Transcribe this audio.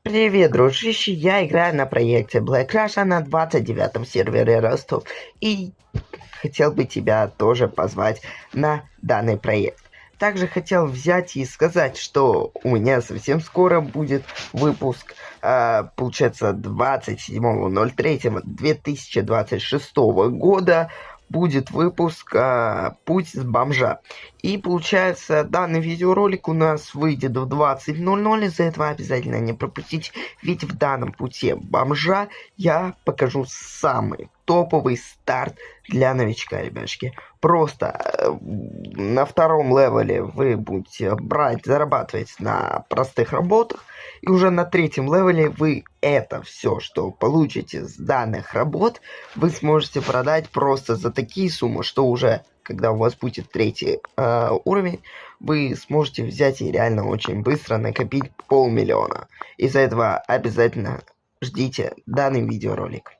Привет, дружище, я играю на проекте Black Russia на 29-м сервере Ростов. И хотел бы тебя тоже позвать на данный проект. Также хотел взять и сказать, что у меня совсем скоро будет выпуск, получается, 27.03.2026 года будет выпуск «Путь с бомжа». И получается, данный видеоролик у нас выйдет в 20:00, из-за этого обязательно не пропустить, ведь в данном пути бомжа я покажу самый топовый старт для новичка, ребятушки. Просто на втором левеле вы будете зарабатывать на простых работах, и уже на третьем левеле вы это все, что получите с данных работ, вы сможете продать просто за такие суммы, что уже, когда у вас будет третий уровень, вы сможете взять и реально очень быстро накопить 500 000. Из-за этого обязательно ждите данный видеоролик.